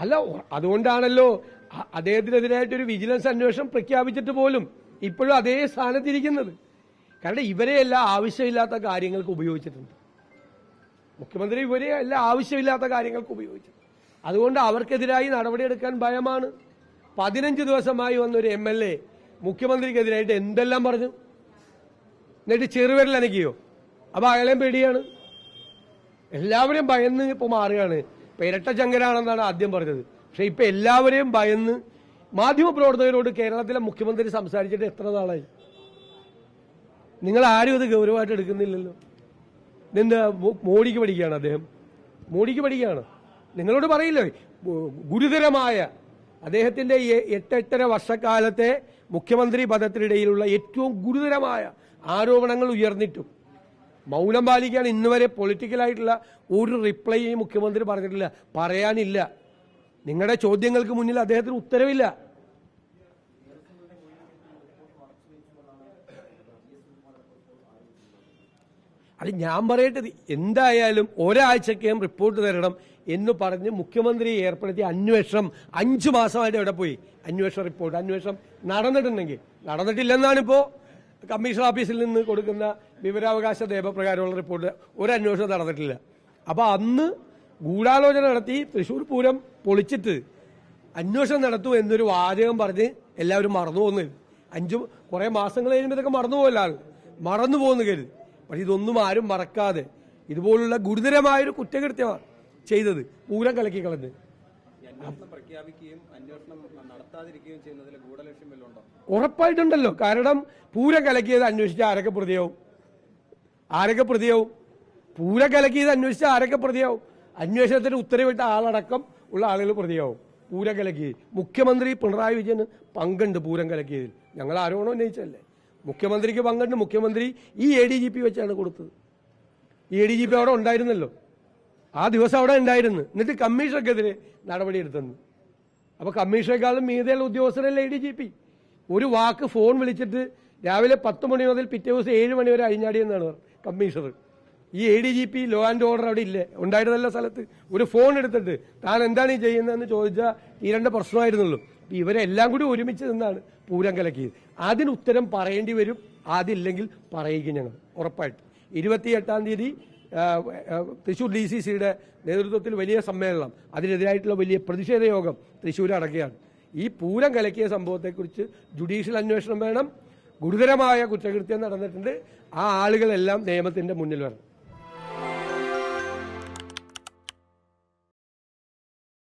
അല്ല, അതുകൊണ്ടാണല്ലോ അദ്ദേഹത്തിനെതിരായിട്ടൊരു വിജിലൻസ് അന്വേഷണം പ്രഖ്യാപിച്ചിട്ട് പോലും ഇപ്പോഴും അതേ സ്ഥാനത്തിരിക്കുന്നത്. കാരണം ഇവരെയെല്ലാം ആവശ്യമില്ലാത്ത കാര്യങ്ങൾക്ക് ഉപയോഗിച്ചിട്ടുണ്ട്. മുഖ്യമന്ത്രി ഇവരെയെല്ലാം ആവശ്യമില്ലാത്ത കാര്യങ്ങൾക്ക് ഉപയോഗിച്ചു. അതുകൊണ്ട് അവർക്കെതിരായി നടപടിയെടുക്കാൻ ഭയമാണ്. 15 ദിവസമായി വന്നൊരു MLA മുഖ്യമന്ത്രിക്കെതിരായിട്ട് എന്തെല്ലാം പറഞ്ഞു, എന്നിട്ട് ചെറുവിരൽ അനക്കിയോ? അപ്പൊ അയാളെയും പേടിയാണ്. എല്ലാവരെയും ഭയന്ന് ഇപ്പൊ മാറുകയാണ്. ഇപ്പൊ ഇരട്ടച്ചങ്കരാണെന്നാണ് ആദ്യം പറഞ്ഞത്. പക്ഷെ ഇപ്പൊ എല്ലാവരെയും ഭയന്ന് മാധ്യമപ്രവർത്തകരോട് കേരളത്തിലെ മുഖ്യമന്ത്രി സംസാരിച്ചിട്ട് എത്ര നാളായി? നിങ്ങൾ ആരും ഇത് ഗൗരവമായിട്ട് എടുക്കുന്നില്ലല്ലോ. നിന്ന് മോഡിക്ക് പഠിക്കുകയാണ് അദ്ദേഹം. മോഡിക്ക് പഠിക്കുകയാണ്. നിങ്ങളോട് പറയില്ലേ, ഗുരുതരമായ അദ്ദേഹത്തിന്റെ 8-8.5 വർഷക്കാലത്തെ മുഖ്യമന്ത്രി പദത്തിനിടയിലുള്ള ഏറ്റവും ഗുരുതരമായ ആരോപണങ്ങൾ ഉയർന്നിട്ടും മൗനം പാലിക്കാൻ ഇന്നുവരെ പൊളിറ്റിക്കലായിട്ടുള്ള ഒരു റിപ്ലൈയും മുഖ്യമന്ത്രി പറഞ്ഞിട്ടില്ല, പറയാനില്ല. നിങ്ങളുടെ ചോദ്യങ്ങൾക്ക് മുന്നിൽ അദ്ദേഹത്തിന് ഉത്തരവില്ല. അത് ഞാൻ പറയട്ടെ, എന്തായാലും ഒരാഴ്ചക്കകം റിപ്പോർട്ട് തരണം എന്ന് പറഞ്ഞ് മുഖ്യമന്ത്രി ഏർപ്പെടുത്തിയ അന്വേഷണം 5 മാസമായിട്ട് എവിടെ പോയി? അന്വേഷണം നടന്നിട്ടുണ്ടെങ്കിൽ, നടന്നിട്ടില്ലെന്നാണിപ്പോ കമ്മീഷൻ ഓഫീസിൽ നിന്ന് കൊടുക്കുന്ന വിവരാവകാശ നിയമപ്രകാരമുള്ള റിപ്പോർട്ട്. ഒരു അന്വേഷണം നടന്നിട്ടില്ല. അപ്പൊ അന്ന് ഗൂഢാലോചന നടത്തി തൃശൂർ പൂരം പൊളിച്ചിട്ട് അന്വേഷണം നടത്തും എന്നൊരു വാചകം പറഞ്ഞ് എല്ലാവരും മറന്നു പോകുന്നു. കുറെ മാസങ്ങൾ കഴിയുമ്പോൾ ഇതൊക്കെ മറന്നു പോകുന്നു കരുതി. പക്ഷെ ഇതൊന്നും ആരും മറക്കാതെ ഇതുപോലുള്ള ഗുരുതരമായൊരു കുറ്റകൃത്യമാണ് ചെയ്തത്. പൂരം കലക്കി കളഞ്ഞ് ഉറപ്പായിട്ടുണ്ടല്ലോ. കാരണം പൂരം കലക്കിയത് അന്വേഷിച്ച ആരൊക്കെ പ്രതിയാവും? പൂരം കലക്കിയത് അന്വേഷിച്ച ആരൊക്കെ പ്രതിയാവും? അന്വേഷണത്തിന് ഉത്തരവിട്ട ആളടക്കം ഉള്ള ആളുകൾ പ്രതിയാവും. പൂരം കലക്കിയത് മുഖ്യമന്ത്രി പിണറായി വിജയന് പങ്കുണ്ട്. പൂരം കലക്കിയതിൽ ഞങ്ങൾ ആരോപണം ഉന്നയിച്ചല്ലേ. മുഖ്യമന്ത്രിക്ക് പങ്കുണ്ട്. മുഖ്യമന്ത്രി ഈ ADGP വെച്ചാണ് കൊടുത്തത്. ഈ ADGP അവിടെ ഉണ്ടായിരുന്നല്ലോ, ആ ദിവസം അവിടെ ഉണ്ടായിരുന്നു. എന്നിട്ട് കമ്മീഷണർക്കെതിരെ നടപടിയെടുത്തെന്ന്. അപ്പൊ കമ്മീഷണറെക്കാളും മീതെയുള്ള ഉദ്യോഗസ്ഥരല്ലേ ADGP? ഒരു വാക്ക് ഫോൺ വിളിച്ചിട്ട് രാവിലെ 10 മണി മുതൽ പിറ്റേ ദിവസം 7 മണി വരെ അഴിഞ്ഞാടിയെന്നാണ് കമ്മീഷണർ. ഈ ADGP ലോ ആൻഡ് ഓർഡർ അവിടെ ഇല്ലേ, ഉണ്ടായിരുന്നല്ല സ്ഥലത്ത്. ഒരു ഫോൺ എടുത്തിട്ട് താൻ എന്താണ് ഈ ചെയ്യുന്നതെന്ന് ചോദിച്ചാൽ തീരേണ്ട പ്രശ്നമായിരുന്നുള്ളൂ. ഇവരെല്ലാം കൂടി ഒരുമിച്ച് നിന്നാണ് പൂരം കലക്കിയത്. അതിന് ഉത്തരം പറയേണ്ടി വരും. അതില്ലെങ്കിൽ പറയിക്കും ഞങ്ങൾ ഉറപ്പായിട്ട്. 28-ാം തീയതി തൃശൂർ DCCയുടെ നേതൃത്വത്തിൽ വലിയ സമ്മേളനം, അതിനെതിരായിട്ടുള്ള വലിയ പ്രതിഷേധ യോഗം തൃശ്ശൂർ അടക്കുകയാണ്. ഈ പൂരം കലക്കിയ സംഭവത്തെക്കുറിച്ച് ജുഡീഷ്യൽ അന്വേഷണം വേണം. ഗുരുതരമായ കുറ്റകൃത്യം നടന്നിട്ടുണ്ട്. ആ ആളുകളെല്ലാം നിയമത്തിന്റെ മുന്നിൽ വരണം.